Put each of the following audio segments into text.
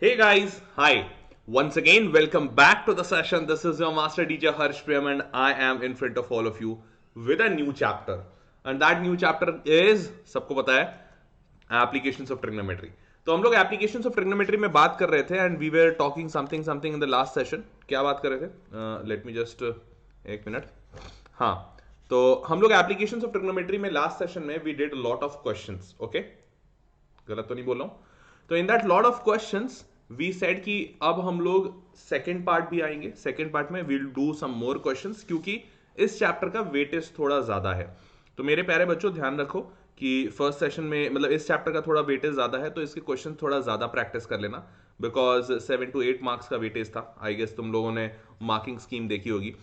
Hey guys, hi. Once again, welcome back to the session. This is your master teacher Harsh Prem, and I am in front of all of you with a new chapter. And that new chapter is, सबको पता है, applications of trigonometry. तो हम लोग applications of trigonometry में बात कर रहे थे and we were talking something in the last session. क्या बात कर रहे थे? Let me just एक मिनट. हाँ, तो हम लोग applications of trigonometry में last session में we did a lot of questions. Okay? गलत तो नहीं बोल रहा हूं. तो in that lot of questions we said कि अब हम लोग सेकेंड पार्ट भी आएंगे. सेकेंड पार्ट में will do some more questions क्योंकि इस चैप्टर का वेटेज थोड़ा ज्यादा है. तो मेरे प्यारे बच्चों ध्यान रखो कि फर्स्ट सेशन में मतलब इस चैप्टर का थोड़ा वेटेज ज्यादा है, तो इसके क्वेश्चन थोड़ा ज्यादा प्रैक्टिस कर लेना. बिकॉज 7 to 8 मार्क्स का वेटेज था. आई गेस तुम लोगों ने मार्किंग स्कीम देखी होगी.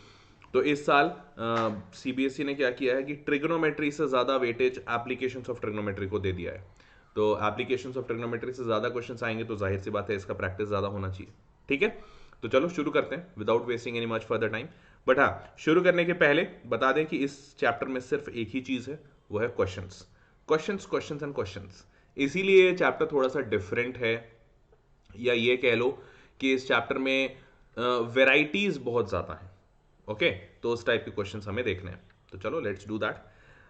तो इस साल सीबीएसई ने क्या किया है कि ट्रिग्नोमेट्री से ज्यादा वेटेज एप्लीकेशंस ऑफ ट्रिग्नोमेट्री को दे दिया है. तो एप्लीकेशंस ऑफ ट्रिग्नोमेट्री से ज्यादा क्वेश्चंस आएंगे तो जाहिर सी बात है इसका प्रैक्टिस ज्यादा होना चाहिए. ठीक है, तो चलो शुरू करते हैं without wasting any much further time. But हाँ, शुरू करने के पहले बता दें कि इस चैप्टर में सिर्फ एक ही चीज है, वो है questions. Questions questions and questions. इसीलिए ये चैप्टर थोड़ा सा डिफरेंट है, या ये कह लो कि इस चैप्टर में वेराइटीज बहुत ज्यादा हैं. ओके, तो उस टाइप के क्वेश्चंस हमें देखने हैं. तो चलो let's do that.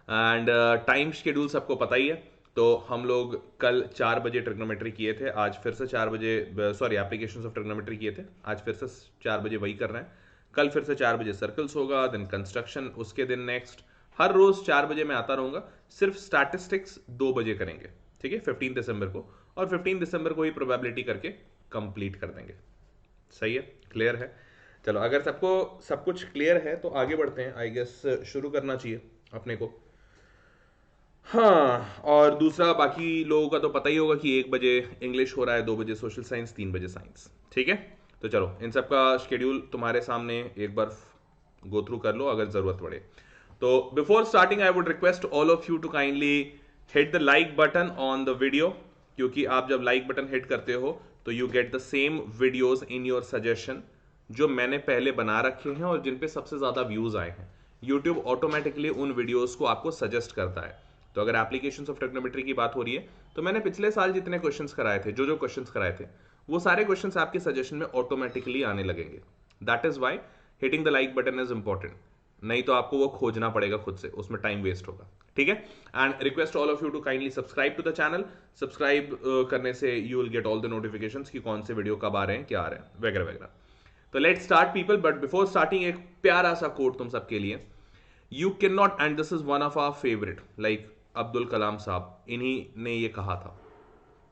And time schedule सबको पता ही है. तो हम लोग कल 4 बजे ट्रिग्नोमेट्री किए थे, आज फिर से 4 बजे, सॉरी एप्लीकेशंस ऑफ ट्रिग्नोमेट्री किए थे, आज फिर से 4 बजे वही कर रहे हैं. कल फिर से 4 बजे सर्कल्स होगा, देन कंस्ट्रक्शन, उसके दिन नेक्स्ट. हर रोज 4 बजे मैं आता रहूंगा. सिर्फ स्टैटिस्टिक्स 2 बजे करेंगे. ठीक है, 15 दिसंबर को. और 15 दिसंबर को ही प्रोबेबिलिटी करके कंप्लीट कर देंगे. सही है, क्लियर है. चलो, अगर सबको सब कुछ क्लियर है तो आगे बढ़ते हैं. आई गेस शुरू करना चाहिए अपने को. हाँ, और दूसरा बाकी लोगों का तो पता ही होगा कि 1 बजे इंग्लिश हो रहा है, 2 बजे सोशल साइंस, 3 बजे साइंस. ठीक है, तो चलो इन सब का शेड्यूल तुम्हारे सामने एक बार गो थ्रू कर लो अगर जरूरत पड़े. तो before starting I would request all of you to kindly hit the like button on the video, क्योंकि आप जब लाइक बटन हिट करते हो तो you get the same videos in your suggestion जो मैंने पहले बना रखे हैं और जिन पे सबसे ज्यादा व्यूज आए हैं. यूट्यूब ऑटोमेटिकली उन वीडियोज को आपको सजेस्ट करता है. तो अगर एप्लीकेशंस ऑफ ट्रिग्नोमेट्री की बात हो रही है तो मैंने पिछले साल जितने क्वेश्चंस कराए थे, जो क्वेश्चंस कराए थे, वो सारे क्वेश्चंस आपके सजेशन में ऑटोमेटिकली आने लगेंगे. That is why hitting the like button is important. नहीं तो आपको वो खोजना पड़ेगा खुद से, उसमें टाइम वेस्ट होगा. ठीक है, and request all of you to kindly subscribe to the channel. Subscribe करने से you will get all the notifications कि कौन से वीडियो कब आ रहे हैं, क्या आ रहे हैं, वगैरह वगैरह. तो let's start people, but before starting एक प्यारा सा कोट तुम सबके लिए. You can not, and this is one of our favourite, like Abdul Kalam sahab, इन्हीं ने ये कहा था,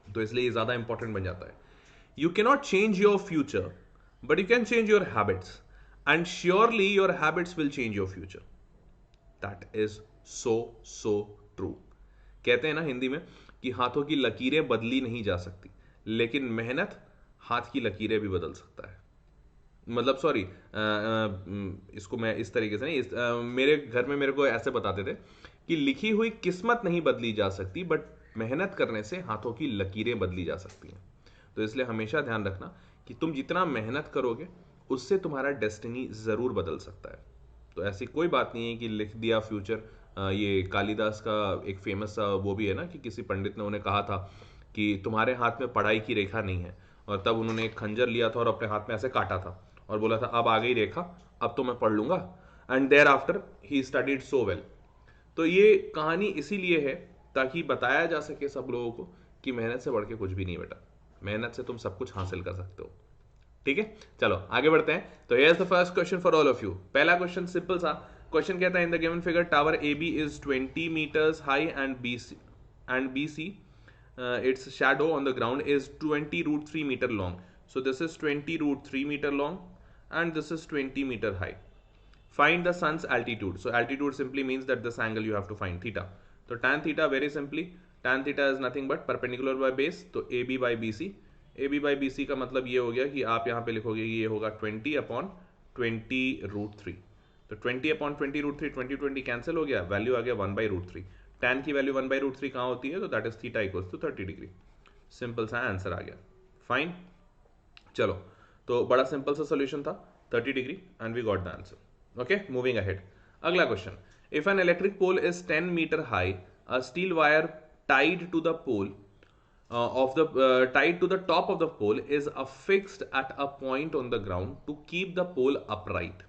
तो इसलिए ये ज्यादा इंपॉर्टेंट बन जाता है. You can not change your future, but you can change your habits, and surely your habits will change your future. That is so so true. कहते हैं ना हिंदी में कि हाथों की लकीरें बदली नहीं जा सकती, लेकिन मेहनत हाथ की लकीरें भी बदल सकता है. मतलब सॉरी, इसको मैं इस तरीके से नहीं, मेरे घर में मेरे को ऐसे बताते थे कि लिखी हुई किस्मत नहीं बदली जा सकती, बट मेहनत करने से हाथों की लकीरें बदली जा सकती हैं. तो इसलिए हमेशा ध्यान रखना कि तुम जितना मेहनत करोगे उससे तुम्हारा डेस्टिनी जरूर बदल सकता है. तो ऐसी कोई बात नहीं है कि लिख दिया फ्यूचर. ये कालिदास का एक फेमस वो भी है ना कि किसी पंडित ने उन्हें कहा था कि तुम्हारे हाथ में पढ़ाई की रेखा नहीं है, और तब उन्होंने एक खंजर लिया था और अपने हाथ में ऐसे काटा था और बोला था अब आ गई रेखा, अब तो मैं पढ़ लूंगा. And thereafter he studied so well. तो ये कहानी इसीलिए है ताकि बताया जा सके सब लोगों को कि मेहनत से बढ़ के कुछ भी नहीं बेटा, मेहनत से तुम सब कुछ हासिल कर सकते हो. ठीक है, चलो आगे बढ़ते हैं. तो here is the first question for all of you. पहला क्वेश्चन सिंपल सा क्वेश्चन कहता है, in the given figure tower A B is 20 metres high and B C its shadow on the ground is 20 root 3 meter long. So this is 20 root 3 meter long and this is 20 meter high. Find the sun's altitude. So altitude simply means that this angle you have to find, theta. So tan theta, very simply, tan theta is nothing but perpendicular by base, तो AB by BC. AB by BC का मतलब ये हो गया कि आप यहाँ पे लिखोगे ये होगा 20 अपॉन 20 रूट 3. तो 20 अपॉन 20 रूट 3, 20 कैंसिल हो गया, वैल्यू आ गया 1 बाई रूट 3. tan की वैल्यू 1 बाई रूट 3 कहाँ होती है, तो that is theta equals to 30 degree. Simple सा आंसर आ गया. फाइन, चलो, तो बड़ा सिंपल सा सोल्यूशन था, 30 degree, and we got the answer. Okay, moving ahead. अगला question, if an electric pole is 10 metre high, a steel wire tied to the pole of the tied to the top of the pole is affixed at a point on the ground to keep the pole upright.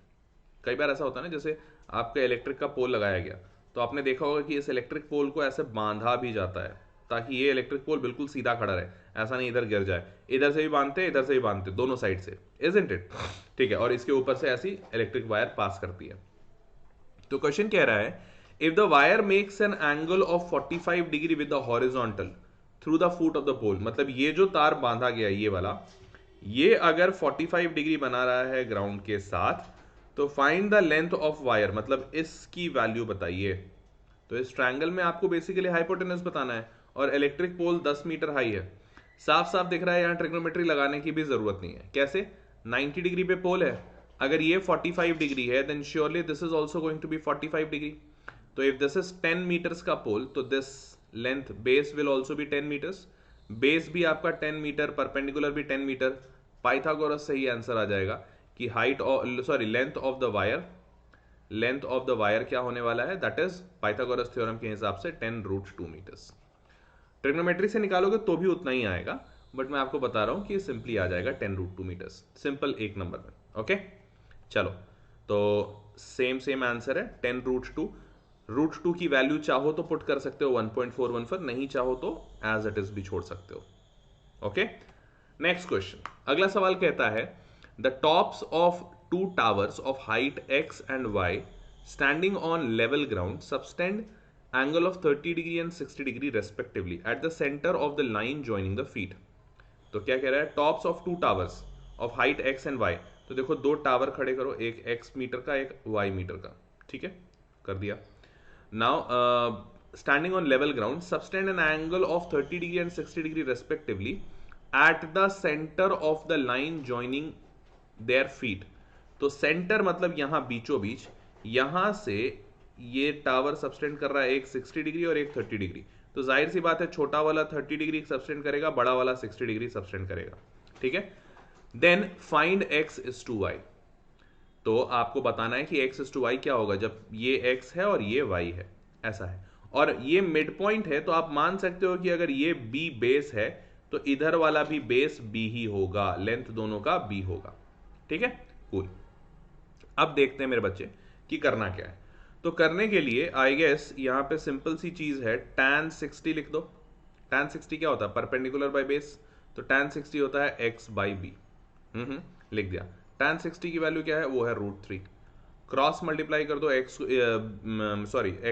कई बार ऐसा होता है ना, जैसे आपका electric का पोल लगाया गया तो आपने देखा होगा कि इस इलेक्ट्रिक पोल को ऐसे बांधा भी जाता है ताकि ये इलेक्ट्रिक पोल बिल्कुल सीधा खड़ा रहे, ऐसा नहीं इधर गिर जाए। इधर से भी बांधते इधर से भी बांधते, दोनों साइड से, इजंट इट? ठीक है, और इसके ऊपर से ऐसी इलेक्ट्रिक वायर पास करती है। तो क्वेश्चन कह रहा है if the wire makes an angle of 45 degree with the horizontal through the foot of the pole, मतलब ये जो तार बांधा गया ये वाला, ये अगर 45 डिग्री बना रहा है ग्राउंड के साथ, तो find the length of wire, मतलब इसकी वैल्यू बताइए। तो इस ट्रायंगल में आपको बेसिकली हाइपोटेनस बताना है और इलेक्ट्रिक पोल 10 मीटर हाई है। साफ साफ दिख रहा है, यहां ट्रिग्नोमेट्री लगाने की भी जरूरत नहीं है। कैसे? 90 डिग्री पे पोल है, अगर ये 45 डिग्री है then surely this is also going to be 45 degree. तो इफ दिस इज 10 मीटर्स का पोल, तो this length base will also be 10 metres, base भी आपका 10 मीटर, परपेंडिकुलर भी 10 मीटर। पाइथागोरस से ही आंसर आ जाएगा कि length of the wire, length of the wire क्या होने वाला है, दैट इज पाइथागोरस थ्योरम के हिसाब से 10√2 मीटर्स। ट्रिग्नोमेट्री से निकालोगे तो भी उतना ही आएगा, बट मैं आपको बता रहा हूं कि सिंपली आ जाएगा 10√2 मीटर्स, सिंपल एक नंबर में। ओके चलो, तो सेम आंसर है 10√2। √2 की वैल्यू चाहो तो पुट कर सकते हो 1.414, नहीं चाहो तो एज इट इज भी छोड़ सकते हो। ओके नेक्स्ट क्वेश्चन, अगला सवाल कहता है the tops of 2 towers of height x and y standing on level ground subtend angle of 30 degree and 60 degree respectively at the center of the line joining the feet। तो क्या कह रहा है, tops of 2 towers of height x and y। तो देखो 2 tower खड़े करो, एक x मीटर का एक y मीटर का, ठीक है, कर दिया। Now standing on level ground subtend N angle of 30 degree and 60 degree respectively at the centre of the line joining their feet. तो सेंटर मतलब यहां बीचों बीच, यहां से ये टावर सबस्टेंड कर रहा है एक 60 डिग्री और एक 30 डिग्री। तो जाहिर सी बात है छोटा वाला 30 डिग्री सबस्टेंड करेगा, बड़ा वाला 60 डिग्री सबस्टेंड करेगा, ठीक है। Then find x is to y। तो आपको बताना है कि x इज टू y क्या होगा जब ये x है और ये y है, ऐसा है, और ये मिड पॉइंट है। तो आप मान सकते हो कि अगर ये b बेस है तो इधर वाला भी बेस b ही होगा, लेंथ दोनों का b होगा, ठीक है, कूल। अब देखते हैं मेरे बच्चे कि करना क्या है। तो करने के लिए आई गेस यहां पे सिंपल सी चीज है, tan 60 लिख दो। tan 60 क्या होता है, परपेंडिकुलर बाय बेस, तो tan 60 होता है x बाई बी। लिख दिया। tan 60 की वैल्यू क्या है, वो है √3। क्रॉस मल्टीप्लाई कर दो x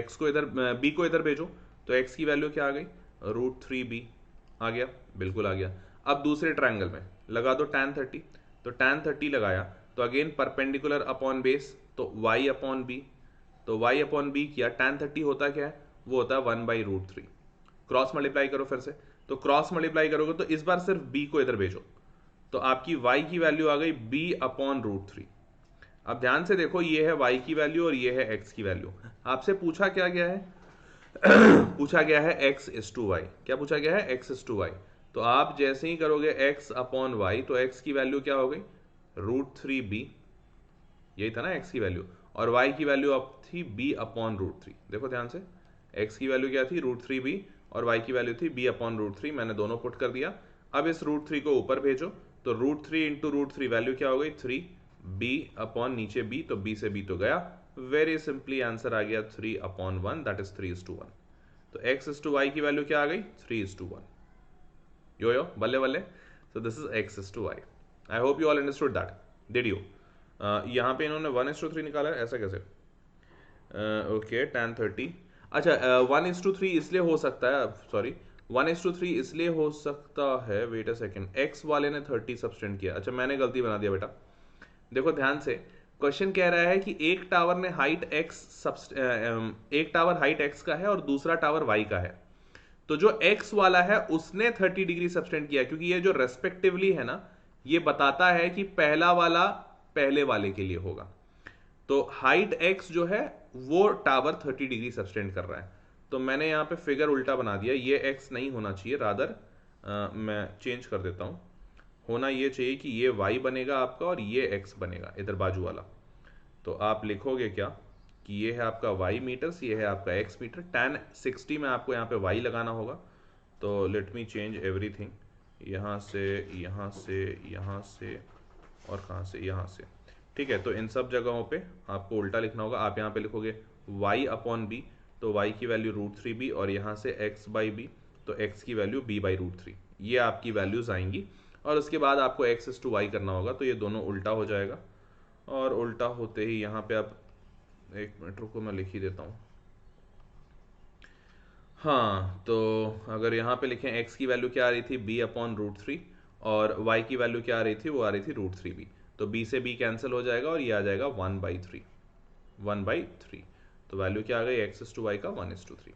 x को इधर, b को इधर भेजो, तो x की वैल्यू क्या आ गई, √3b आ गया, बिल्कुल आ गया। अब दूसरे ट्रायंगल में लगा दो tan 30, तो tan 30 लगाया तो अगेन परपेंडिकुलर अपॉन बेस, तो y अपॉन बी, तो y अपॉन बी किया, tan 30 होता क्या है, वो होता है 1/√3। क्रॉस मल्टीप्लाई करो फिर से, तो क्रॉस मल्टीप्लाई करोगे तो इस बार सिर्फ b को इधर भेजो, तो आपकी y की वैल्यू आ गई b अपॉन √3। अब ध्यान से देखो, ये है y की वैल्यू और ये है x की वैल्यू। आपसे पूछा क्या गया है पूछा गया है x इज टू y। क्या पूछा गया है, x इज टू y। तो आप जैसे ही करोगे x अपॉन y, तो x की वैल्यू क्या हो गई, √3b, यही था ना x की वैल्यू, और y की वैल्यू अब थी b अपॉन √3। देखो ध्यान से, x की वैल्यू क्या थी, √3b, और y की वैल्यू थी b अपॉन √3। मैंने दोनों पुट कर दिया। अब इस √3 को ऊपर भेजो, तो √3 इंटू √3 वैल्यू क्या हो गई, 3b अपॉन नीचे b, तो b से b तो गया। वेरी सिंपली आंसर आ गया 3/1, दैट इज 3:1। तो x इज टू y की वैल्यू क्या आ गई, 3:1। यो बल्ले बल्ले। So this is x is to y। I hope you all understood that, did you? यहाँ पे इन्होंने 1:3 निकाला है, ऐसा कैसे? ओके tan 30, अच्छा 1:3 इसलिए हो सकता है, सॉरी 1:3 इसलिए हो सकता है, वेट अ सेकेंड, x वाले ने 30 सबस्टेंड किया, अच्छा मैंने गलती बना दिया बेटा। देखो ध्यान से, क्वेश्चन कह रहा है कि एक टावर ने हाइट एक टावर हाइट x का है और दूसरा टावर y का है। तो जो x वाला है उसने 30 डिग्री सबस्टेंड किया, क्योंकि ये जो रेस्पेक्टिवली है ना, ये बताता है कि पहला वाला पहले वाले के लिए होगा। तो हाइट x जो है वो टावर 30 डिग्री सबस्टेंड कर रहा है। तो मैंने यहां पे फिगर उल्टा बना दिया, ये x नहीं होना चाहिए, रादर मैं चेंज कर देता हूं, होना ये चाहिए कि ये y बनेगा आपका और ये x बनेगा इधर बाजू वाला। तो आप लिखोगे क्या कि ये है आपका y मीटर्स, ये है आपका x मीटर। tan 60 में आपको यहाँ पे y लगाना होगा, तो लेट मी चेंज एवरीथिंग, यहाँ से यहाँ से यहाँ से और कहाँ से, यहाँ से, ठीक है। तो इन सब जगहों पे आपको उल्टा लिखना होगा। आप यहाँ पे लिखोगे y अपॉन बी, तो y की वैल्यू √3b, और यहाँ से x बाई बी, तो x की वैल्यू b बाई √3, ये आपकी वैल्यूज आएंगी। और उसके बाद आपको x इस टू y करना होगा, तो ये दोनों उल्टा हो जाएगा। और उल्टा होते ही यहाँ पे आप, एक मिनट रुको मैं लिख ही देता हूँ। हाँ, तो अगर यहाँ पे लिखें x की वैल्यू क्या आ रही थी, b अपॉन √3, और y की वैल्यू क्या आ रही थी, वो आ रही थी √3b, तो b से b कैंसिल हो जाएगा और ये आ जाएगा 1/3, 1/3। तो वैल्यू क्या आ गई, x इस टू y का 1:3।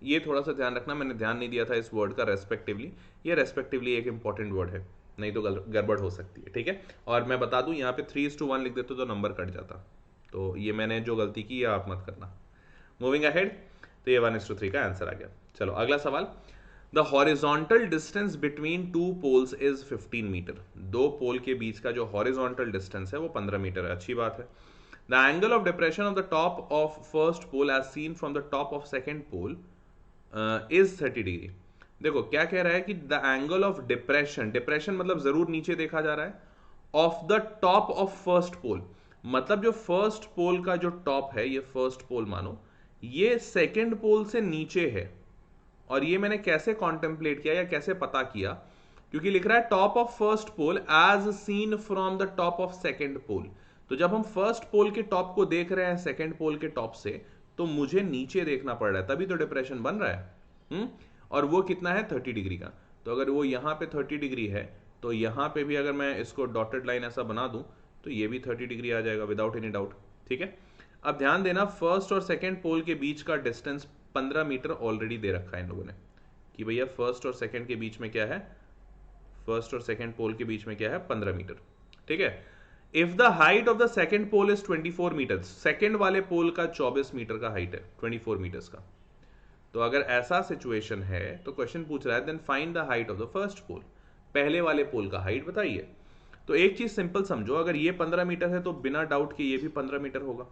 ये थोड़ा सा ध्यान रखना, मैंने ध्यान नहीं दिया था इस वर्ड का, रेस्पेक्टिवली। ये रेस्पेक्टिवली एक इंपॉर्टेंट वर्ड है, नहीं तो गड़बड़ हो सकती है, ठीक है। और मैं बता दूं, यहाँ पे 3:1 लिख देते तो नंबर कट जाता, तो ये मैंने जो गलती की, ये आप मत करना। मूविंग अहेड, तो ये 1:3 का आंसर आ गया। चलो अगला सवाल। The horizontal distance between two poles is 15 metre. दो पोल के बीच का जो हॉरिजॉन्टल डिस्टेंस है वो 15 मीटर है, अच्छी बात है। The angle of depression of the top of first pole as seen from the top of second pole is 30 degree. देखो क्या कह रहा है कि the angle of depression, depression मतलब जरूर नीचे देखा जा रहा है, of the top of first pole, मतलब जो फर्स्ट पोल का जो टॉप है, ये फर्स्ट पोल मानो, ये सेकेंड पोल से नीचे है। और ये मैंने कैसे कॉन्टेम्पलेट किया या कैसे पता किया, क्योंकि लिख रहा है top of first pole as seen from the top of second pole. तो जब हम फर्स्ट पोल के टॉप को देख रहे हैं सेकेंड पोल के टॉप से, तो मुझे नीचे देखना पड़ रहा है, तभी तो डिप्रेशन बन रहा है। और वो कितना है, 30 डिग्री का। तो अगर वो यहाँ पे 30 डिग्री है, तो यहाँ पे भी अगर मैं इसको डॉटेड लाइन ऐसा बना दूं, तो ये भी 30 डिग्री आ जाएगा विदाउट एनी डाउट, ठीक है। अब ध्यान देना, फर्स्ट और सेकेंड पोल के बीच का डिस्टेंस 15 मीटर ऑलरेडी दे रखा है इन लोगों ने, कि भैया फर्स्ट और सेकेंड के बीच में क्या है, फर्स्ट और सेकेंड पोल के बीच में क्या है, 15 मीटर, ठीक है। If the height of the second pole is 24 metre, second वाले पोल का 24 मीटर का हाइट है, 24 मीटर्स का। तो अगर ऐसा सिचुएशन है, तो क्वेश्चन पूछ रहा है then find the height of the first pole, पहले वाले पोल का हाइट बताइए। तो एक चीज सिंपल समझो, अगर ये 15 मीटर है तो बिना डाउट के ये भी 15 मीटर होगा,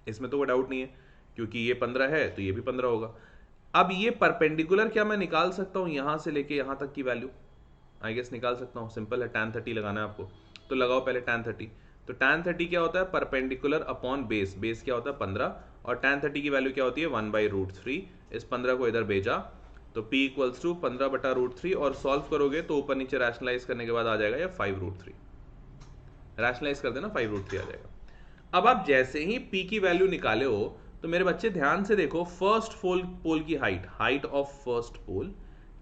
इसमें तो कोई डाउट नहीं है, क्योंकि ये 15 है तो ये भी 15 होगा। अब ये परपेंडिकुलर क्या मैं निकाल सकता हूं, यहां से लेके यहां तक की वैल्यू आई गेस निकाल सकता हूं, सिंपल है, tan 30 लगाना है आपको, तो लगाओ पहले tan 30। तो tan 30 क्या होता है, परपेंडिकुलर अपॉन बेस, बेस क्या होता है 15, और tan 30 की वैल्यू क्या होती है 1/√3। इस 15 को इधर भेजा, तो p इक्वल्स टू 15/√3, और सॉल्व करोगे तो ऊपर नीचे रैशनलाइज करने के बाद आ जाएगा ये 5√3, रैशनलाइज कर देना 5√3 आ जाएगा। अब आप जैसे ही p की वैल्यू निकाले हो, तो मेरे बच्चे ध्यान से देखो, फर्स्ट पोल की हाइट ऑफ फर्स्ट पोल,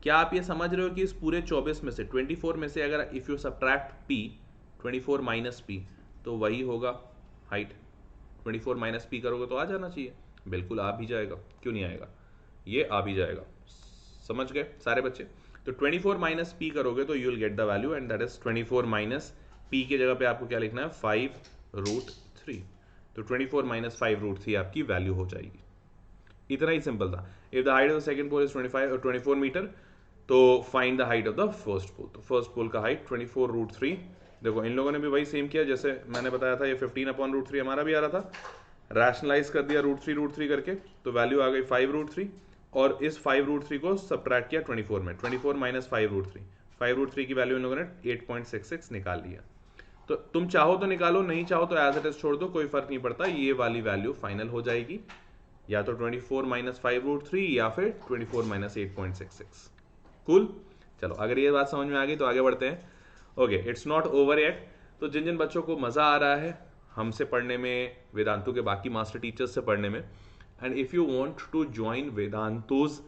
क्या आप ये समझ रहे हो कि इस पूरे 24 में से 24 में से अगर if you subtract p, 24 minus p, तो वही होगा हाइट। 24 माइनस p करोगे तो आ जाना चाहिए, बिल्कुल आ भी जाएगा, क्यों नहीं आएगा, ये आ भी जाएगा। समझ गए सारे बच्चे। तो 24 माइनस p करोगे तो you will get the value, and that is 24 minus p की जगह पे आपको क्या लिखना है 5√3। तो 24 माइनस 5√3 आपकी वैल्यू हो जाएगी। इतना ही सिंपल था। If the height of the second pole is 24 metre, तो find the height of the first pole. तो फर्स्ट पोल का हाइट 24√3। देखो इन लोगों ने भी वही सेम किया जैसे मैंने बताया था, ये 15/√3 हमारा भी आ रहा था, रैशनलाइज कर दिया √3 करके, तो वैल्यू आ गई 5√3, और इस 5√3 को सब्ट्रैक्ट किया 24 में, 24 माइनस 5√3, 5√3 की वैल्यू इन लोगों ने 8.66 निकाल लिया। तो तुम चाहो तो निकालो, नहीं चाहो तो एज इट इज छोड़ दो, कोई फर्क नहीं पड़ता, ये वाली वैल्यू फाइनल हो जाएगी, या तो 24 माइनस 5√3 या फिर 24 माइनस 8.66। कूल। चलो अगर ये बात समझ में आ गई तो आगे बढ़ते हैं। Okay, it's not over yet. तो जिन जिन बच्चों को मजा आ रहा है हमसे पढ़ने में, वेदांतु के बाकी मास्टर टीचर्स से पढ़ने में, and if you want to join Vedantu's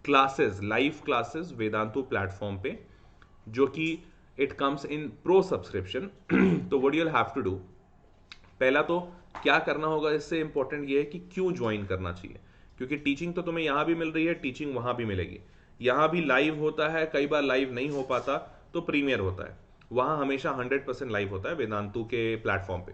classes, live classes Vedantu platform पे, जो कि it comes in pro subscription, तो what you will have to do, पहला तो क्या करना होगा, इससे इंपॉर्टेंट ये है कि क्यों ज्वाइन करना चाहिए, क्योंकि टीचिंग तो तुम्हें यहां भी मिल रही है, टीचिंग वहां भी मिलेगी। यहां भी लाइव होता है, कई बार लाइव नहीं हो पाता तो प्रीमियर होता है, वहां हमेशा 100% लाइव होता है वेदांतु के प्लेटफॉर्म पे।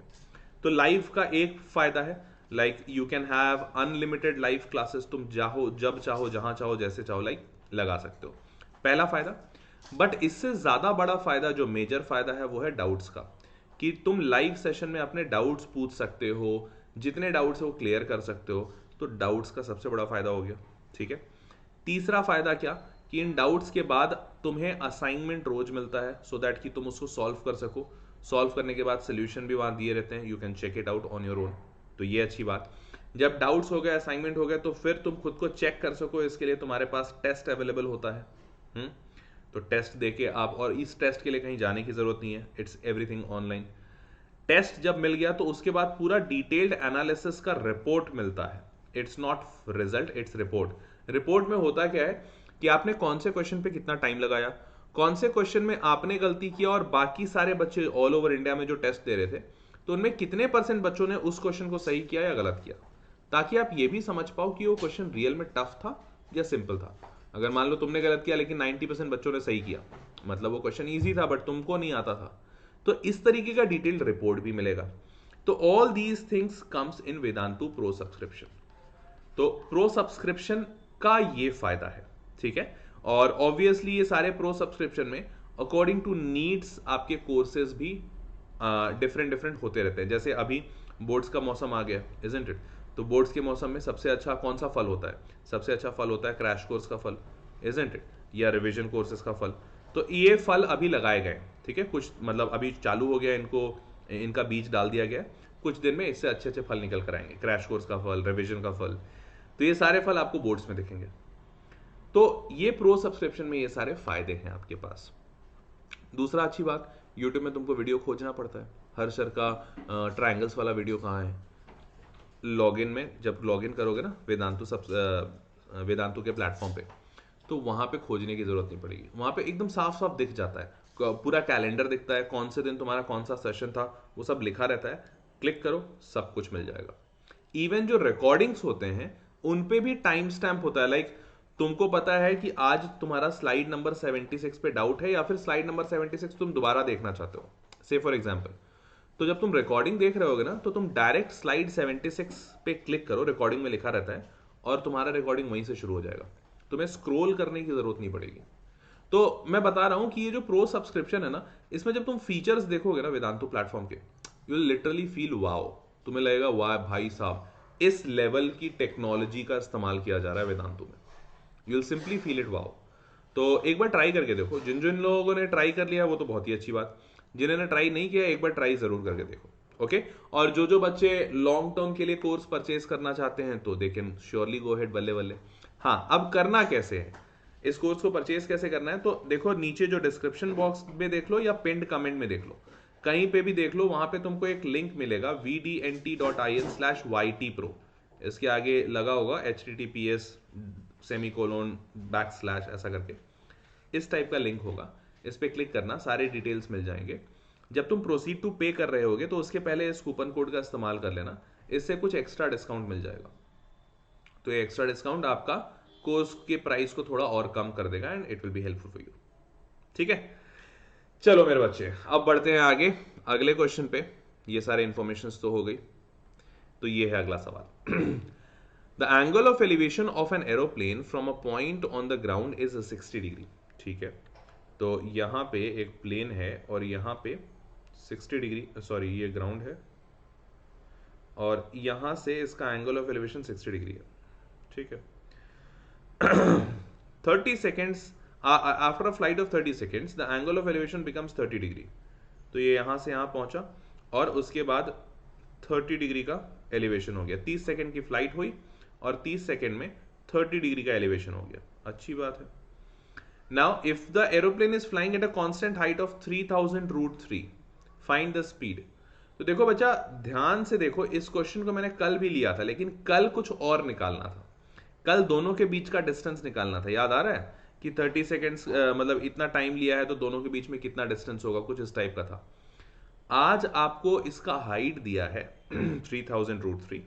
तो लाइव का एक फायदा है, like you can have unlimited live classes, तुम चाहो जब चाहो जहां चाहो जैसे चाहो लाइक लगा सकते हो, पहला फायदा। बट इससे ज्यादा बड़ा फायदा, जो मेजर फायदा है, वो है डाउट्स का, कि तुम लाइव सेशन में अपने डाउट्स पूछ सकते हो, जितने डाउट्स है वो क्लियर कर सकते हो। तो डाउट्स का सबसे बड़ा फायदा हो गया, ठीक है। तीसरा फायदा क्या, कि इन डाउट्स के बाद तुम्हें असाइनमेंट रोज मिलता है सो दैट कि तुम उसको सॉल्व कर सको। सॉल्व करने के बाद सोल्यूशन भी वहां दिए रहते हैं, you can check it out on your own. तो ये अच्छी बात। जब डाउट्स हो गए, असाइनमेंट हो गया, तो फिर तुम खुद को चेक कर सको, इसके लिए तुम्हारे पास टेस्ट अवेलेबल होता है। तो टेस्ट देके आप, और इस टेस्ट के लिए कहीं जाने की जरूरत नहीं है, इट्स एवरीथिंग ऑनलाइन। टेस्ट जब मिल गया तो उसके बाद पूरा डिटेल्ड एनालिसिस का रिपोर्ट मिलता है। It's not result, its report. Report में होता क्या है कि आपने कौन से क्वेश्चन पे कितना टाइम लगाया, कौन से क्वेश्चन में आपने गलती किया, और बाकी सारे बच्चे ऑल ओवर इंडिया में जो टेस्ट दे रहे थे तो उनमें कितने % बच्चों ने उस क्वेश्चन को सही किया या गलत किया, ताकि आप ये भी समझ पाओ कि वो क्वेश्चन रियल में टफ था या सिंपल था। अगर मान लो तुमने गलत किया लेकिन 90% बच्चों ने सही किया, मतलब वो क्वेश्चन ईजी था बट तुमको नहीं आता था, तो इस तरीके का डिटेल्ड रिपोर्ट भी मिलेगा। तो all these things comes in Vedantu pro subscription. तो प्रो सब्सक्रिप्शन का ये फायदा है, ठीक है। और ऑब्वियसली ये सारे प्रो सब्सक्रिप्शन में अकॉर्डिंग टू नीड्स आपके कोर्सेज भी डिफरेंट डिफरेंट होते रहते हैं। जैसे अभी बोर्ड्स का मौसम आ गया, इजंट इट। तो बोर्ड्स के मौसम में सबसे अच्छा कौन सा फल होता है? सबसे अच्छा फल होता है क्रैश कोर्स का फल, इजंट इट, या रिवीजन कोर्सेज का फल। तो ये फल अभी लगाए गए, ठीक है, कुछ मतलब अभी चालू हो गया, इनको इनका बीज डाल दिया गया, कुछ दिन में इससे अच्छे अच्छे फल निकल कर आएंगे, क्रैश कोर्स का फल, रिवीजन का फल। तो ये सारे फल आपको बोर्ड्स में दिखेंगे। तो ये प्रो सब्सक्रिप्शन में ये सारे फायदे हैं आपके पास। दूसरा अच्छी बात, यूट्यूब में तुमको वीडियो खोजना पड़ता है। हर सर का ट्रायंगल्स वाला वीडियो कहाँ है? लॉगिन में जब लॉगिन करोगे ना वेदांतु के प्लेटफॉर्म पे, तो वहां पे खोजने की जरूरत नहीं पड़ेगी। वहां पे एकदम साफ साफ दिख जाता है, पूरा कैलेंडर दिखता है, कौन से दिन तुम्हारा कौन सा सेशन था, वो सब लिखा रहता है। क्लिक करो, सब कुछ मिल जाएगा। इवन जो रिकॉर्डिंग्स होते हैं उन पे भी टाइम स्टैम्प होता है। लाइक तुमको पता है कि आज तुम्हारा स्लाइड नंबर 76 पे डाउट है, या फिर स्लाइड नंबर 76 तुम दोबारा देखना चाहते हो, से फॉर एग्जाम्पल। तो जब तुम रिकॉर्डिंग देख रहे होगे ना, तो तुम डायरेक्ट स्लाइड 76 पे क्लिक करो, रिकॉर्डिंग में लिखा रहता है, और तुम्हारा रिकॉर्डिंग वहीं से शुरू हो जाएगा। तुम्हें स्क्रॉल करने की जरूरत नहीं पड़ेगी। तो मैं बता रहा हूं कि ये जो प्रो सब्सक्रिप्शन है ना, इसमें जब तुम फीचर्स देखोगे ना वेदांतु प्लेटफॉर्म के, you will literally feel wow. तुम्हें लगेगा वाह भाई साहब, इस लेवल की टेक्नोलॉजी का इस्तेमाल किया जा रहा है वेदांतु में। You will simply feel it wow. तो एक बार ट्राई करके देखो। जिन जिन लोगों ने ट्राई कर लिया वो तो बहुत ही अच्छी बात, जिन्होंने ट्राई नहीं किया एक बार ट्राई जरूर करके देखो, ओके। और जो बच्चे लॉन्ग टर्म के लिए कोर्स परचेज करना चाहते हैं तो they can surely go head, बल्ले बल्ले। हाँ, अब करना कैसे है, इस कोर्स को परचेज कैसे करना है? तो देखो नीचे जो डिस्क्रिप्शन बॉक्स में देख लो या पिंड कमेंट में देख लो, कहीं पे भी देख लो, वहां पे तुमको एक लिंक मिलेगा vdnt.in/ytpro। इसके आगे लगा होगा https:// ऐसा करके इस टाइप का लिंक होगा। इस पे क्लिक करना, सारे डिटेल्स मिल जाएंगे। जब तुम प्रोसीड टू पे कर रहे होगे तो उसके पहले इस कूपन कोड का इस्तेमाल कर लेना, इससे कुछ एक्स्ट्रा डिस्काउंट मिल जाएगा। तो ये एक्स्ट्रा डिस्काउंट आपका कोर्स के प्राइस को थोड़ा और कम कर देगा, and it will be helpful for you, ठीक है। चलो मेरे बच्चे, अब बढ़ते हैं आगे अगले क्वेश्चन पे। ये सारे इंफॉर्मेशन तो हो गई, तो ये है अगला सवाल। The angle of elevation of an aeroplane from a point on the ground is 60 degree, ठीक है। तो यहां पे एक प्लेन है और यहां पे 60 डिग्री, सॉरी ये ग्राउंड है, और यहां से इसका एंगल ऑफ एलिवेशन 60 डिग्री है, ठीक है। 30 seconds after a flight of 30 seconds the angle of elevation becomes 30 degree. तो ये यहां से यहां पहुंचा और उसके बाद 30 डिग्री का एलिवेशन हो गया। 30 सेकंड की फ्लाइट हुई और 30 सेकंड में 30 डिग्री का एलिवेशन हो गया, अच्छी बात है। Now if the aeroplane is flying at a constant height of 3000√3 find the speed. तो देखो बच्चा, ध्यान से देखो, इस क्वेश्चन को मैंने कल भी लिया था, लेकिन कल कुछ और निकालना था। कल दोनों के बीच का डिस्टेंस निकालना था, याद आ रहा है कि 30 सेकेंड्स मतलब इतना टाइम लिया है तो दोनों के बीच में कितना डिस्टेंस होगा, कुछ इस टाइप का था। आज आपको इसका हाइट दिया है 3000√3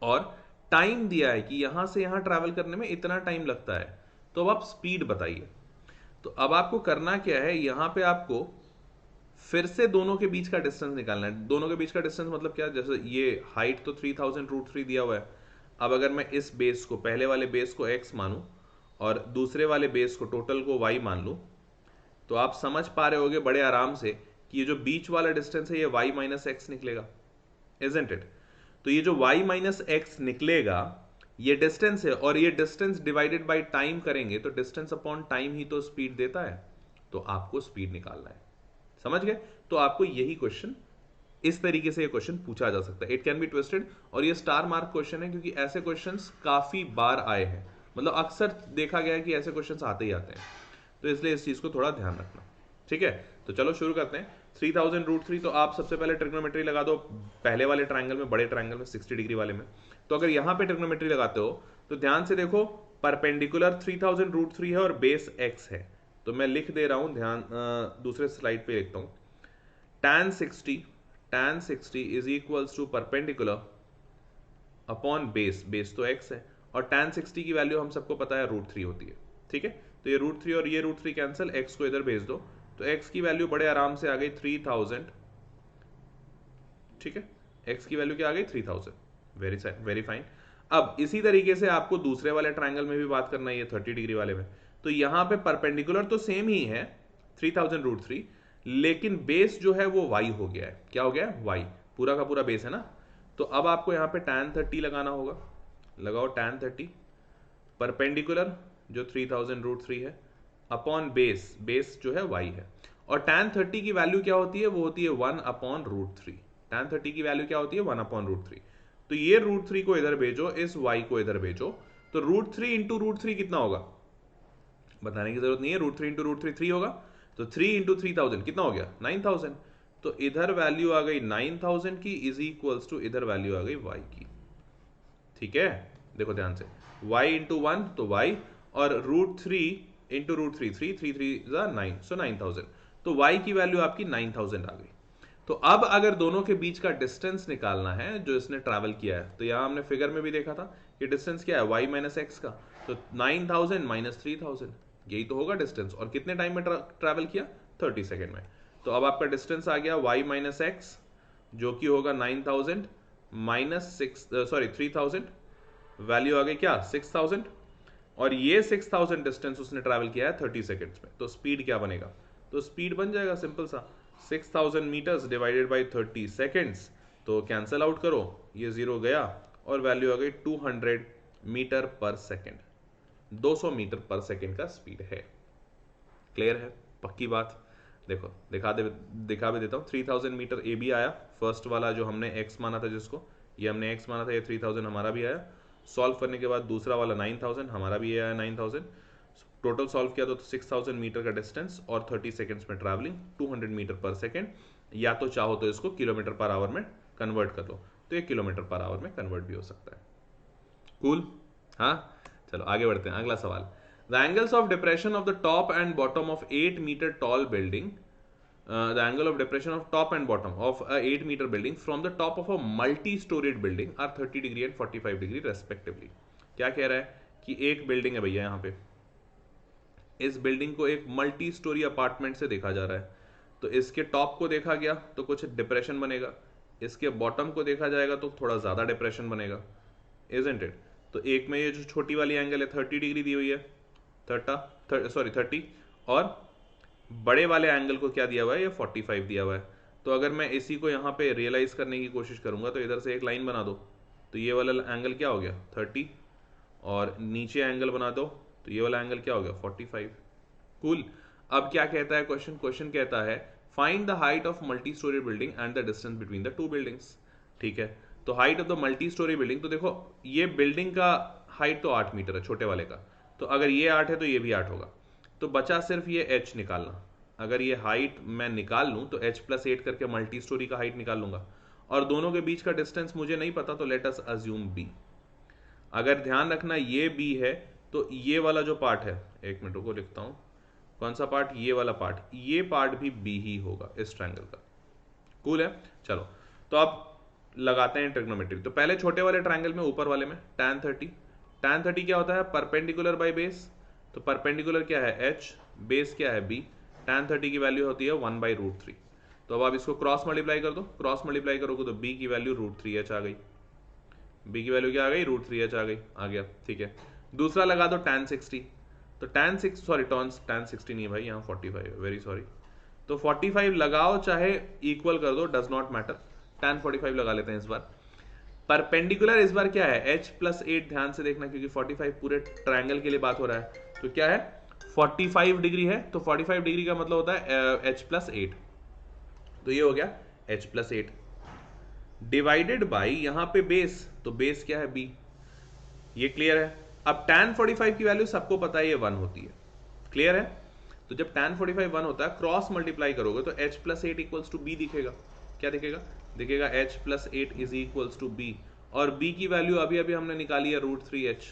और टाइम दिया है कि यहां से यहां ट्रैवल करने में इतना टाइम लगता है। तो अब आप स्पीड बताइए। तो अब आपको करना क्या है, यहां पे आपको फिर से दोनों के बीच का डिस्टेंस निकालना है। दोनों के बीच का डिस्टेंस मतलब क्या, जैसे ये हाइट तो 3000√3 दिया हुआ है। अब अगर मैं इस बेस को, पहले वाले बेस को x मानूं और दूसरे वाले बेस को, टोटल को y मान लूं, तो आप समझ पा रहे होगे बड़े आराम से कि ये जो बीच वाला डिस्टेंस है ये y - x निकलेगा, इजंट इट। तो ये जो y - x निकलेगा, ये डिस्टेंस है और ये डिस्टेंस डिवाइडेड बाय टाइम करेंगे तो डिस्टेंस अपॉन टाइम ही तो स्पीड देता है, तो आपको स्पीड निकालना है। समझ गए? तो आपको यही क्वेश्चन, इस तरीके से ये क्वेश्चन पूछा जा सकता है। इट कैन बी ट्विस्टेड, और ये स्टार मार्क क्वेश्चन है क्योंकि ऐसे क्वेश्चंस काफी बार आए हैं, मतलब अक्सर देखा गया है कि ऐसे क्वेश्चंस आते ही आते हैं, तो इसलिए इस चीज को थोड़ा ध्यान रखना। ठीक है, तो चलो शुरू करते हैं। 3000√3, तो आप सबसे पहले ट्रिग्नोमेट्री लगा दो पहले वाले ट्रायंगल में, बड़े ट्रायंगल में 60 डिग्री वाले में। तो अगर यहां पे ट्रिग्नोमेट्री लगाते हो तो ध्यान से देखो, परपेंडिकुलर 3000√3 है और बेस x है। तो मैं लिख दे रहा हूं, ध्यान दूसरे स्लाइड पे लिखता हूं, tan 60 is equals to perpendicular upon base तो x है, और tan 60 की वैल्यू हम सबको पता है √3 होती है। ठीक है, तो ये √3 और ये √3 कैंसिल, x को इधर भेज दो, तो x की वैल्यू बड़े आराम से आ गई 3000। ठीक है, x की वैल्यू क्या आ गई 3000। Very fine. अब इसी तरीके से आपको दूसरे वाले ट्रायंगल में भी बात करना है, ये 30 डिग्री वाले में। तो यहां पे परपेंडिकुलर तो सेम ही है 3000√3, लेकिन बेस जो है वो y हो गया है। क्या हो गया है? y, पूरा का पूरा बेस है ना। तो अब आपको यहां पे tan 30 लगाना होगा, लगाओ tan 30, परपेंडिकुलर जो 3000√3 है अपॉन बेस जो है y है, और tan 30 की वैल्यू क्या होती है? वो होती है 1/√3। tan 30 की वैल्यू क्या होती है? 1/√3। तो ये √3 को इधर भेजो, इस y को इधर भेजो, तो √3 इंटू √3 कितना होगा? बताने की जरूरत नहीं है, √3 इंटू √3 3 होगा, तो 3 इंटू 3000 कितना हो गया? 9000। तो इधर वैल्यू आ गई 9000 की, इज इक्वल्स टू इधर वैल्यू आ गई y की। ठीक है, देखो ध्यान से, y इंटू 1 तो y, और √3 इंटू √3 3 3 3 9, सो 9000। तो y की वैल्यू आपकी 9000 आ गई। तो अब अगर दोनों के बीच का डिस्टेंस निकालना है जो इसने ट्रैवल किया है, तो यहां हमने फिगर में भी देखा था कि डिस्टेंस क्या है? y माइनस एक्स का, तो 9000 माइनस 3000, यही तो होगा डिस्टेंस। और कितने टाइम में ट्रैवल किया? 30 सेकेंड में। तो अब आपका डिस्टेंस आ गया y माइनस एक्स, जो कि होगा 9000 माइनस 3000, वैल्यू आ गई क्या? 6000, और ये 6000 डिस्टेंस उसने ट्रैवल किया है 30 सेकेंड्स में। तो स्पीड क्या बनेगा? तो स्पीड बन जाएगा सिंपल सा, 6000 मीटर्स डिवाइडेड बाय 30 सेकेंड्स, तो कैंसल आउट करो, ये जीरो गया, और वैल्यू आ गई 200 मीटर पर सेकेंड। 200 मीटर पर सेकेंड का स्पीड है। क्लियर है? पक्की बात। देखो दिखा भी देता हूँ। 3000 मीटर ए भी आया, फर्स्ट वाला जो हमने x माना था, जिसको ये हमने x माना था, ये 3000 हमारा भी आया। सॉल्व करने के बाद दूसरा वाला 9000 हमारा भी आया, 9000 टोटल सॉल्व किया तो 6000 मीटर का डिस्टेंस और 30 सेकेंड्स में ट्रैवलिंग, 200 मीटर पर सेकेंड, या तो चाहो तो इसको किलोमीटर पर आवर में कन्वर्ट कर लो, तो ये किलोमीटर पर आवर में कन्वर्ट भी हो सकता है। कूल? हाँ, चलो आगे बढ़ते हैं। अगला सवाल, the angles of depression of the top and bottom of 8 metre tall building, the angle of depression of top and bottom of a 8 meter building from the top of a multi-storied building are 30 degree and 45 degree respectively। क्या कह रहा है कि एक building है भैया, यहाँ पे इस बिल्डिंग को एक मल्टी स्टोरी अपार्टमेंट से देखा जा रहा है, तो इसके टॉप को देखा गया तो कुछ डिप्रेशन बनेगा, इसके बॉटम को देखा जाएगा तो थोड़ा ज्यादा डिप्रेशन बनेगा, इजंट इट? तो एक में ये जो छोटी वाली एंगल है 30 डिग्री दी हुई है, 30, और बड़े वाले एंगल को क्या दिया हुआ है? ये 45 दिया हुआ है। तो अगर मैं इसी को यहाँ पे रियलाइज करने की कोशिश करूंगा तो इधर से एक लाइन बना दो, तो ये वाला एंगल क्या हो गया? 30, और नीचे एंगल बना दो तो ये वाला एंगल क्या हो गया? 45। कूल। अब क्या कहता है क्वेश्चन? क्वेश्चन कहता है find the height of multi storey building and the distance between the two buildings. ठीक है, तो height of the multi storey building, तो देखो ये बिल्डिंग का हाइट तो 8 मीटर है छोटे वाले का, तो अगर ये 8 है तो ये भी 8 होगा, तो बचा सिर्फ ये h निकालना। अगर ये हाइट मैं निकाल लूं तो h+8 करके मल्टी स्टोरी का हाइट निकाल लूंगा, और दोनों के बीच का डिस्टेंस मुझे नहीं पता, तो लेट अस अज्यूम b। अगर ध्यान रखना ये b है, तो ये वाला जो पार्ट है, एक मिनट को लिखता हूं, कौन सा पार्ट? ये वाला पार्ट, ये पार्ट भी b ही होगा इस ट्रायंगल का। कूल है? चलो तो अब लगाते हैं ट्रिग्नोमेट्री। तो पहले छोटे वाले ट्रायंगल में, ऊपर वाले में tan 30 क्या होता है? परपेंडिकुलर बाय बेस, तो परपेंडिकुलर क्या है? h, बेस क्या है? b, tan 30 की वैल्यू होती है 1/√3। तो अब आप इसको क्रॉस मल्टीप्लाई कर दो, क्रॉस मल्टीप्लाई करोगे तो b की वैल्यू √3h आ गई, b की वैल्यू क्या आ गई? √3h आ गया। ठीक है, दूसरा लगा दो tan 60, तो tan 60 नहीं है भाई, यहाँ 45 है, वेरी सॉरी। तो 45 लगाओ चाहे इक्वल कर दो, डज नॉट मैटर, tan 45 लगा लेते हैं इस बार। परपेंडिकुलर इस बार क्या है, h प्लस 8, ध्यान से देखना क्योंकि 45 पूरे ट्रायंगल के लिए बात हो रहा है, तो क्या है 45 डिग्री है, तो 45 डिग्री का मतलब होता है h प्लस 8, तो ये हो गया h प्लस 8 डिवाइडेड बाई यहां पे बेस, तो बेस क्या है b, ये क्लियर है। अब tan 45 की वैल्यू सबको पता है ये 1 होती है, क्लियर है। तो जब tan 45 1 होता है, क्रॉस मल्टीप्लाई करोगे तो h plus 8 equals to B दिखेगा, क्या दिखेगा, दिखेगा h plus 8 is equals to B, और b की वैल्यू अभी अभी हमने निकाली है √3h,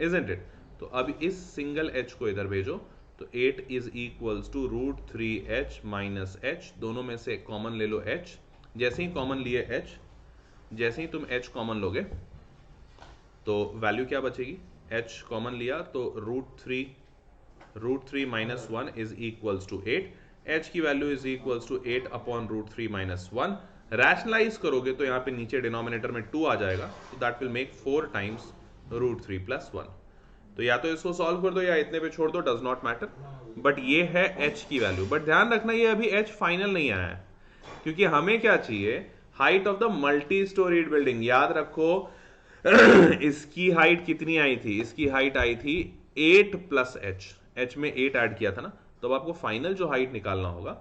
इजंट इट। तो अब इस सिंगल h को इधर भेजो, तो 8 is equals to √3h minus h, दोनों में से कॉमन ले लो h, जैसे ही कॉमन लिए h, जैसे ही तुम h कॉमन लोगे तो वैल्यू क्या बचेगी, h कॉमन लिया तो √3 minus 1 is equals to 8, h की वैल्यू is equals to 8 upon √3 minus 1, rationalise करोगे तो यहाँ पे नीचे डिनोमिनेटर में 2 आ जाएगा, तो that will make 4 times √3 plus 1। तो या तो इसको सॉल्व कर दो या इतने पे छोड़ दो, डज नॉट मैटर, बट ये है h की वैल्यू। बट ध्यान रखना ये अभी h फाइनल नहीं आया है, क्योंकि हमें क्या चाहिए, height of the multi storeyed building. याद रखो इसकी हाइट कितनी आई थी, इसकी हाइट आई थी 8 प्लस h में 8 ऐड किया था ना, तो अब आपको फाइनल जो हाइट निकालना होगा,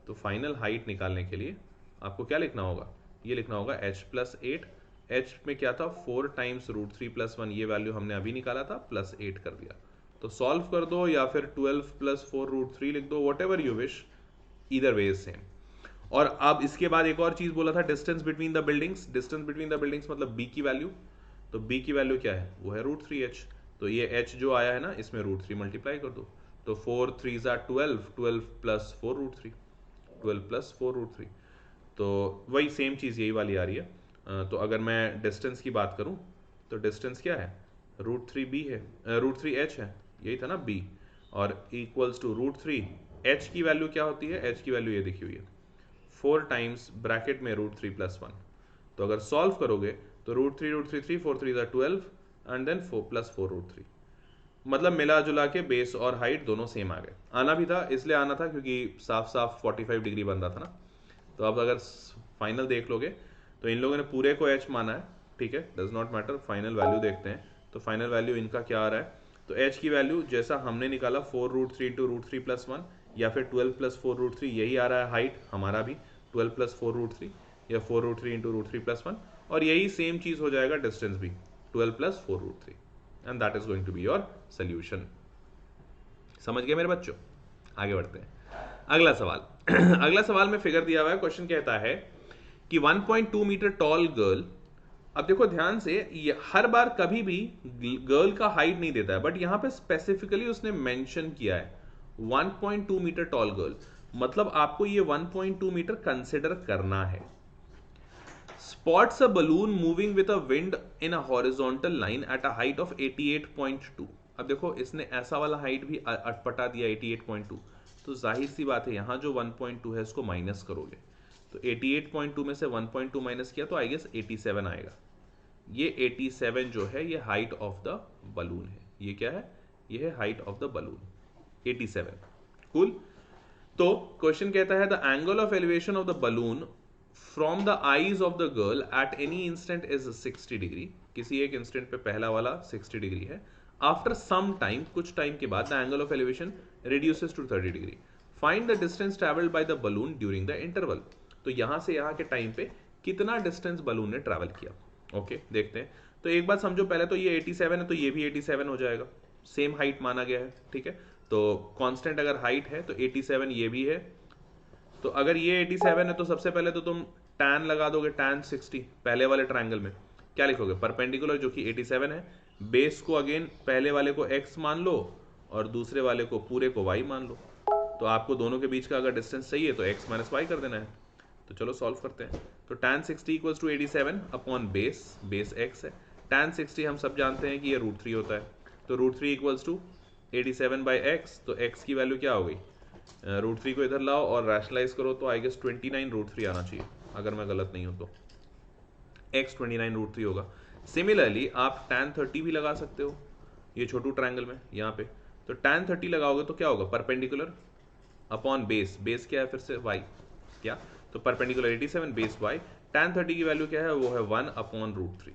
तो फाइनल हाइट निकालने के लिए आपको क्या लिखना होगा, ये लिखना होगा h प्लस 8, h में क्या था 4 टाइम्स √3 प्लस 1, ये वैल्यू हमने अभी निकाला था, प्लस 8 कर दिया, तो सॉल्व कर दो या फिर 12 प्लस 4 √3 लिख दो, what ever you wish, either way is same. और अब इसके बाद एक और चीज बोला था, distance between the buildings, distance between the buildings मतलब b की वैल्यू, तो b की वैल्यू क्या है, वो है √3h, तो ये h जो आया है ना इसमें √3 मल्टीप्लाई कर दो, तो 4 3 12, 12 प्लस 4 √3, 12 प्लस 4 √3, तो वही सेम चीज़ यही वाली आ रही है। तो अगर मैं डिस्टेंस की बात करूं तो डिस्टेंस क्या है, √3b है, √3h है, यही था ना b, और इक्वल्स टू √3, h की वैल्यू क्या होती है, h की वैल्यू ये देखी हुई है 4 टाइम्स ब्रैकेट में √3 प्लस 1, तो अगर सॉल्व करोगे तो √3 4 3 12 एंड देन 4 प्लस 4 √3, मतलब मिला जुला के बेस और हाइट दोनों सेम आ गए। आना भी था, इसलिए आना था क्योंकि साफ साफ 45 डिग्री बन रहा था ना। तो अब अगर फाइनल देख लोगे तो इन लोगों ने पूरे को h माना है, ठीक है, does not matter, final value देखते हैं, तो फाइनल वैल्यू इनका क्या आ रहा है, तो h की वैल्यू जैसा हमने निकाला 4 √3 इंटू √3 प्लस 1 या फिर 12 प्लस 4 √3, यही आ रहा है हाइट हमारा भी 12 प्लस 4 √3 या 4 √3 इंटू √3 प्लस 1, और यही सेम चीज हो जाएगा डिस्टेंस भी 12 plus 4 √3, and that is going to be your solution. समझ गए मेरे बच्चों, आगे बढ़ते हैं। अगला सवाल अगला सवाल में फिगर दिया हुआ है, क्वेश्चन कहता है कि 1.2 मीटर टॉल गर्ल, अब देखो ध्यान से, हर बार कभी भी गर्ल का हाइट नहीं देता है, बट यहां पे स्पेसिफिकली उसने मेंशन किया है 1.2 मीटर टॉल गर्ल, मतलब आपको ये 1.2 मीटर कंसिडर करना है। Spots a balloon moving with a wind in a horizontal line at a height of 88.2। अब देखो इसने ऐसा वाला हाइट भी अटपटा दिया 88.2, तो जाहिर सी बात है यहां जो 1.2 है इसको माइनस करोगे, तो 88.2 में से 1.2 माइनस किया तो आई गेस 87 आएगा। ये 87 जो है ये हाइट ऑफ द बलून है, ये क्या है, ये है height of the balloon 87, cool. तो क्वेश्चन कहता है the angle of elevation of the balloon from the eyes of the girl at any instant is 60 degree, किसी एक इंस्टेंट पे पहला वाला 60 डिग्री है, आफ्टर सम टाइम, कुछ टाइम के बाद the angle of elevation reduces to 30 degree, find the distance travelled by the balloon during the interval. तो यहां से यहां के टाइम पे कितना डिस्टेंस बलून ने ट्रैवल किया, ओके देखते हैं। तो एक बात समझो, पहले तो ये 87 है तो ये भी 87 हो जाएगा, सेम हाइट माना गया है, ठीक है, तो कांस्टेंट अगर हाइट है तो 87 ये भी है, तो अगर ये 87 है तो सबसे पहले तो तुम tan लगा दोगे, tan 60 पहले वाले ट्रायंगल में, क्या लिखोगे, परपेंडिकुलर जो कि 87 है, बेस को अगेन पहले वाले को x मान लो और दूसरे वाले को पूरे को y मान लो, तो आपको दोनों के बीच का अगर डिस्टेंस चाहिए तो x माइनस वाई कर देना है। तो चलो सॉल्व करते हैं। तो tan 60 equals to 87 upon base, base x है, tan 60 हम सब जानते हैं कि ये √3 होता है, तो √3 इक्वल्स टू 87 बाई x, तो x की वैल्यू क्या हो गई, √3 को इधर लाओ और रैशनलाइज करो तो आई गेस 29 √3 आना चाहिए, अगर मैं गलत नहीं हूं तो x 29 √3 होगा। सिमिलरली आप tan 30 भी लगा सकते हो ये छोटू ट्रायंगल में यहाँ पे, तो tan 30 लगाओगे तो क्या होगा, परपेंडिकुलर अपॉन बेस, बेस क्या है फिर से y, क्या, तो परपेंडिकुलर 87 बेस y, tan 30 की वैल्यू क्या है, वो है 1/√3,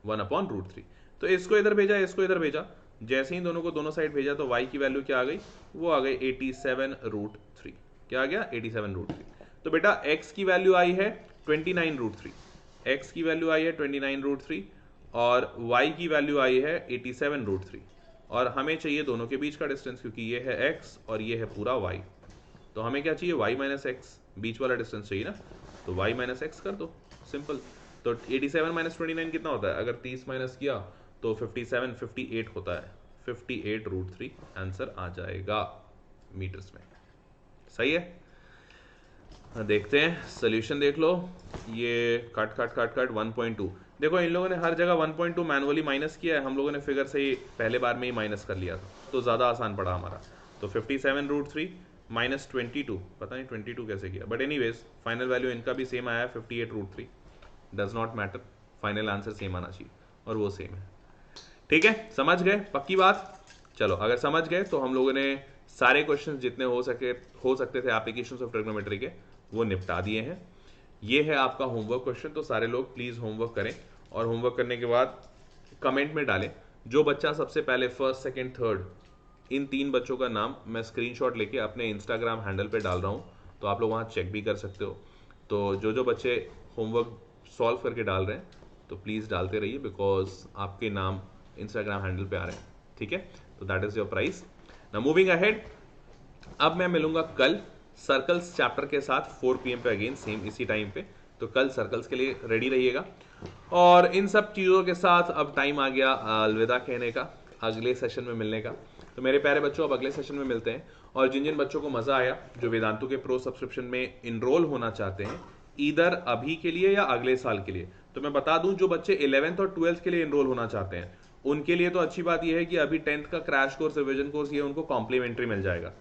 1/√3। तो इसको इधर भेजा, इसको इधर भेजा, जैसे ही दोनों को दोनों साइड भेजा तो y की वैल्यू क्या आ गई, वो आ गई 87√3। क्या आ गया, 87√3। तो बेटा x की वैल्यू आई है 29√3, x की वैल्यू आई है 29√3 और y की वैल्यू आई है 87√3, और हमें चाहिए दोनों के बीच का डिस्टेंस, क्योंकि ये है x और ये है पूरा y। तो हमें क्या चाहिए, y माइनस एक्स, बीच वाला डिस्टेंस चाहिए ना, तो y माइनस एक्स कर दो, सिंपल। तो 87 माइनस 29 कितना होता है, अगर 30 माइनस किया तो 57, 58 होता है, 58√3 आंसर आ जाएगा मीटर्स में। सही है, देखते हैं सोल्यूशन, देख लो। ये काट काट काट काट 1.2, देखो इन लोगों ने हर जगह 1.2 मैनुअली माइनस किया है, हम लोगों ने फिगर से ही पहले बार में ही माइनस कर लिया था, तो ज़्यादा आसान पड़ा हमारा। तो 57√3 माइनस 22, पता नहीं 22 कैसे किया, बट एनीवेज फाइनल वैल्यू इनका भी सेम आया 58√3, does not matter, final answer same आना चाहिए, और वो सेम है। ठीक है, समझ गए, पक्की बात। चलो, अगर समझ गए तो हम लोगों ने सारे क्वेश्चंस जितने हो सकते थे एप्लीकेशंस ऑफ ट्रिग्नोमेट्री के, वो निपटा दिए हैं। ये है आपका होमवर्क क्वेश्चन, तो सारे लोग प्लीज होमवर्क करें, और होमवर्क करने के बाद कमेंट में डालें। जो बच्चा सबसे पहले फर्स्ट, सेकंड, थर्ड, इन 3 बच्चों का नाम मैं स्क्रीनशॉट लेके अपने इंस्टाग्राम हैंडल पे डाल रहा हूँ, तो आप लोग वहाँ चेक भी कर सकते हो। तो जो बच्चे होमवर्क सॉल्व करके डाल रहे हैं तो प्लीज़ डालते रहिए, बिकॉज आपके नाम इंस्टाग्राम हैंडल पे आ रहे हैं। ठीक है, तो that is your prize. Now moving ahead, अब मैं मिलूंगा कल सर्कल्स चैप्टर के साथ 4 PM पे अगेन, सेम इसी टाइम पे। तो कल सर्कल्स के लिए रेडी रहिएगा। और इन सब चीज़ों के साथ अब टाइम आ गया अलविदा कहने का, अगले सेशन में मिलने का। तो मेरे प्यारे बच्चों, अब अगले सेशन में मिलते हैं। और जिन जिन बच्चों को मज़ा आया, जो वेदांतु के प्रो सब्सक्रिप्शन में इनरोल होना चाहते हैं, इधर अभी के लिए या अगले साल के लिए, तो मैं बता दूं, जो बच्चे 11th और 12th के लिए इनरोल होना चाहते हैं उनके लिए तो अच्छी बात यह है कि अभी 10th का क्रैश कोर्स, रिविजन कोर्स, ये उनको कॉम्प्लीमेंट्री मिल जाएगा।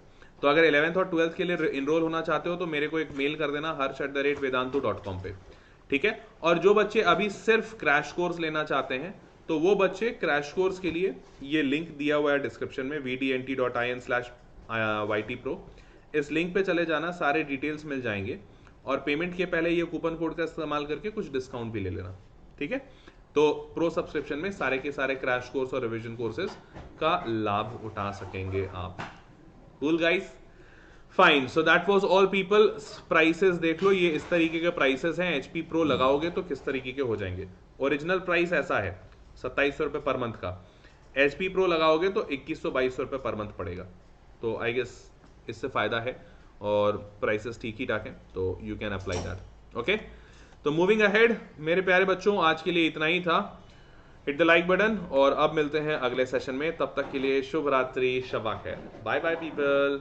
तो अगर 11th और 12th के लिए इनरोल होना चाहते हो तो मेरे को एक मेल कर देना harsh@vedantu.com पे। ठीक है, और जो बच्चे अभी सिर्फ क्रैश कोर्स लेना चाहते हैं तो वो बच्चे क्रैश कोर्स के लिए ये लिंक दिया हुआ है डिस्क्रिप्शन में, vdnt.in/ytpro, इस लिंक पे चले जाना, सारे डिटेल्स मिल जाएंगे, और पेमेंट के पहले ये कूपन कोड का इस्तेमाल करके कुछ डिस्काउंट भी ले लेना। ठीक है, तो प्रो सब्सक्रिप्शन में सारे के सारे क्रैश कोर्स और रिवीजन कोर्सेज का लाभ उठा सकेंगे आप। Cool guys, fine. So that was all people. Prices देख लो, ये इस तरीके के प्राइसेस हैं। HP प्रो लगाओगे तो किस तरीके के हो जाएंगे। ओरिजिनल प्राइस ऐसा है 2700 रुपए पर मंथ का, HP प्रो लगाओगे तो 2100-2200 रुपए पर मंथ पड़ेगा। तो आई गेस इससे फायदा है, और प्राइसेस ठीक ही ठाक हैं, तो you can apply that. Okay, तो मूविंग अहेड मेरे प्यारे बच्चों, आज के लिए इतना ही था। हिट द लाइक बटन, और अब मिलते हैं अगले सेशन में। तब तक के लिए शुभ रात्रि, शबा खैर, बाय बाय पीपल।